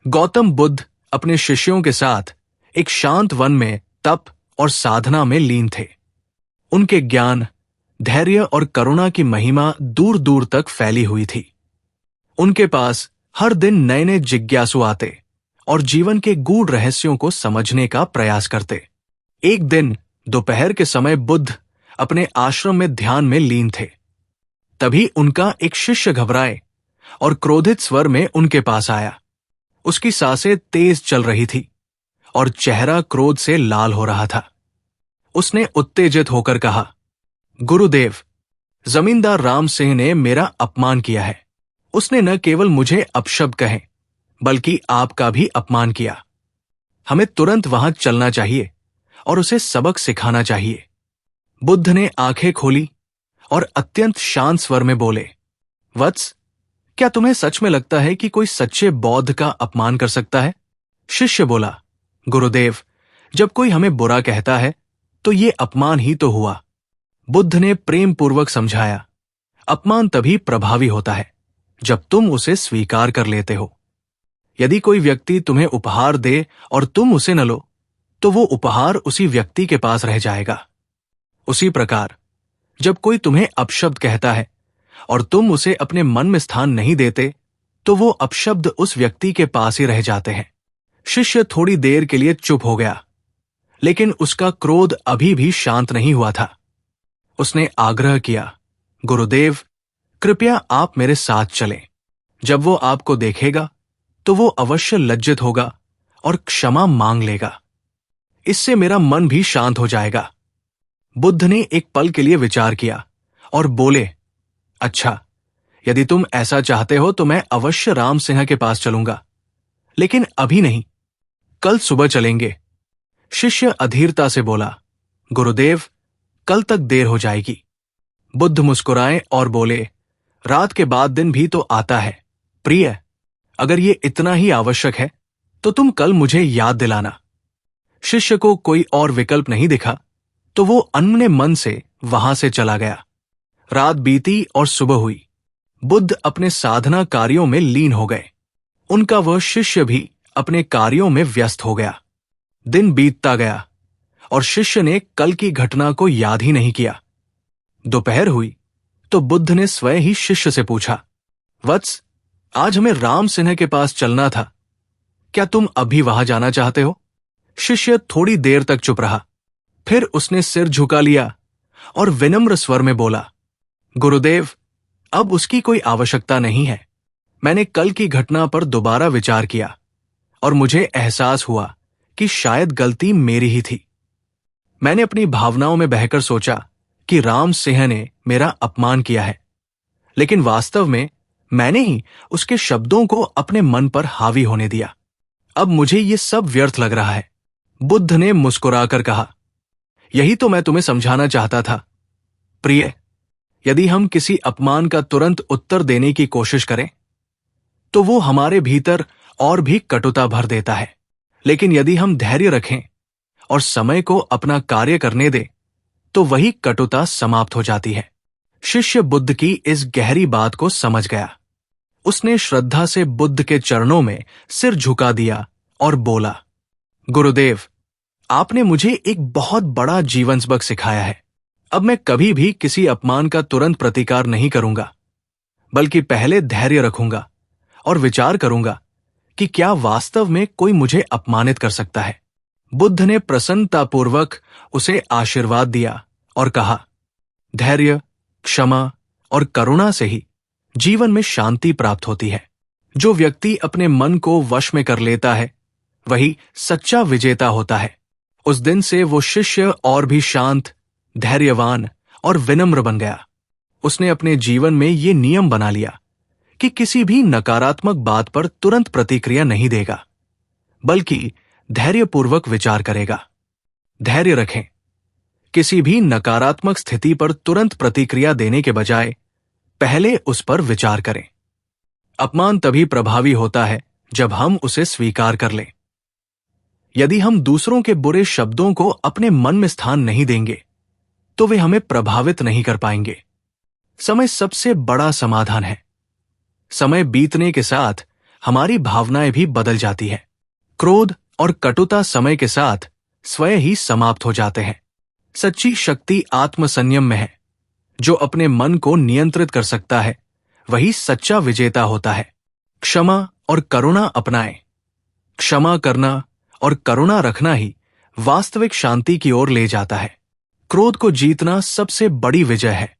गौतम बुद्ध अपने शिष्यों के साथ एक शांत वन में तप और साधना में लीन थे। उनके ज्ञान, धैर्य और करुणा की महिमा दूर दूर तक फैली हुई थी। उनके पास हर दिन नए नए जिज्ञासु आते और जीवन के गूढ़ रहस्यों को समझने का प्रयास करते। एक दिन दोपहर के समय बुद्ध अपने आश्रम में ध्यान में लीन थे। तभी उनका एक शिष्य घबराए और क्रोधित स्वर में उनके पास आया। उसकी सांसें तेज चल रही थी और चेहरा क्रोध से लाल हो रहा था। उसने उत्तेजित होकर कहा, गुरुदेव, जमींदार राम सिंह ने मेरा अपमान किया है। उसने न केवल मुझे अपशब्द कहे बल्कि आपका भी अपमान किया। हमें तुरंत वहां चलना चाहिए और उसे सबक सिखाना चाहिए। बुद्ध ने आंखें खोली और अत्यंत शांत स्वर में बोले, वत्स, क्या तुम्हें सच में लगता है कि कोई सच्चे बौद्ध का अपमान कर सकता है? शिष्य बोला, गुरुदेव, जब कोई हमें बुरा कहता है तो ये अपमान ही तो हुआ। बुद्ध ने प्रेम पूर्वक समझाया, अपमान तभी प्रभावी होता है जब तुम उसे स्वीकार कर लेते हो। यदि कोई व्यक्ति तुम्हें उपहार दे और तुम उसे न लो, तो वो उपहार उसी व्यक्ति के पास रह जाएगा। उसी प्रकार जब कोई तुम्हें अपशब्द कहता है और तुम उसे अपने मन में स्थान नहीं देते, तो वो अपशब्द उस व्यक्ति के पास ही रह जाते हैं। शिष्य थोड़ी देर के लिए चुप हो गया, लेकिन उसका क्रोध अभी भी शांत नहीं हुआ था। उसने आग्रह किया, गुरुदेव, कृपया आप मेरे साथ चलें। जब वो आपको देखेगा तो वो अवश्य लज्जित होगा और क्षमा मांग लेगा। इससे मेरा मन भी शांत हो जाएगा। बुद्ध ने एक पल के लिए विचार किया और बोले, अच्छा, यदि तुम ऐसा चाहते हो तो मैं अवश्य राम सिंह के पास चलूंगा, लेकिन अभी नहीं, कल सुबह चलेंगे। शिष्य अधीरता से बोला, गुरुदेव, कल तक देर हो जाएगी। बुद्ध मुस्कुराए और बोले, रात के बाद दिन भी तो आता है। प्रिय, अगर ये इतना ही आवश्यक है तो तुम कल मुझे याद दिलाना। शिष्य को कोई और विकल्प नहीं दिखा तो वो अन्य मन से वहां से चला गया। रात बीती और सुबह हुई। बुद्ध अपने साधना कार्यों में लीन हो गए। उनका वह शिष्य भी अपने कार्यों में व्यस्त हो गया। दिन बीतता गया और शिष्य ने कल की घटना को याद ही नहीं किया। दोपहर हुई तो बुद्ध ने स्वयं ही शिष्य से पूछा, वत्स, आज हमें राम सिंह के पास चलना था, क्या तुम अभी वहां जाना चाहते हो? शिष्य थोड़ी देर तक चुप रहा, फिर उसने सिर झुका लिया और विनम्र स्वर में बोला, गुरुदेव, अब उसकी कोई आवश्यकता नहीं है। मैंने कल की घटना पर दोबारा विचार किया और मुझे एहसास हुआ कि शायद गलती मेरी ही थी। मैंने अपनी भावनाओं में बहकर सोचा कि राम सिंह ने मेरा अपमान किया है, लेकिन वास्तव में मैंने ही उसके शब्दों को अपने मन पर हावी होने दिया। अब मुझे ये सब व्यर्थ लग रहा है। बुद्ध ने मुस्कुराकर कहा, यही तो मैं तुम्हें समझाना चाहता था। प्रिय, यदि हम किसी अपमान का तुरंत उत्तर देने की कोशिश करें तो वो हमारे भीतर और भी कटुता भर देता है, लेकिन यदि हम धैर्य रखें और समय को अपना कार्य करने दें तो वही कटुता समाप्त हो जाती है। शिष्य बुद्ध की इस गहरी बात को समझ गया। उसने श्रद्धा से बुद्ध के चरणों में सिर झुका दिया और बोला, गुरुदेव, आपने मुझे एक बहुत बड़ा जीवन सबक सिखाया है। अब मैं कभी भी किसी अपमान का तुरंत प्रतिकार नहीं करूंगा, बल्कि पहले धैर्य रखूंगा और विचार करूंगा कि क्या वास्तव में कोई मुझे अपमानित कर सकता है। बुद्ध ने प्रसन्नतापूर्वक उसे आशीर्वाद दिया और कहा, धैर्य, क्षमा और करुणा से ही जीवन में शांति प्राप्त होती है। जो व्यक्ति अपने मन को वश में कर लेता है वही सच्चा विजेता होता है। उस दिन से वो शिष्य और भी शांत, धैर्यवान और विनम्र बन गया। उसने अपने जीवन में ये नियम बना लिया कि किसी भी नकारात्मक बात पर तुरंत प्रतिक्रिया नहीं देगा, बल्कि धैर्यपूर्वक विचार करेगा। धैर्य रखें। किसी भी नकारात्मक स्थिति पर तुरंत प्रतिक्रिया देने के बजाय पहले उस पर विचार करें। अपमान तभी प्रभावी होता है जब हम उसे स्वीकार कर लें। यदि हम दूसरों के बुरे शब्दों को अपने मन में स्थान नहीं देंगे तो वे हमें प्रभावित नहीं कर पाएंगे। समय सबसे बड़ा समाधान है। समय बीतने के साथ हमारी भावनाएं भी बदल जाती हैं। क्रोध और कटुता समय के साथ स्वयं ही समाप्त हो जाते हैं। सच्ची शक्ति आत्मसंयम में है। जो अपने मन को नियंत्रित कर सकता है वही सच्चा विजेता होता है। क्षमा और करुणा अपनाएं। क्षमा करना और करुणा रखना ही वास्तविक शांति की ओर ले जाता है। क्रोध को जीतना सबसे बड़ी विजय है।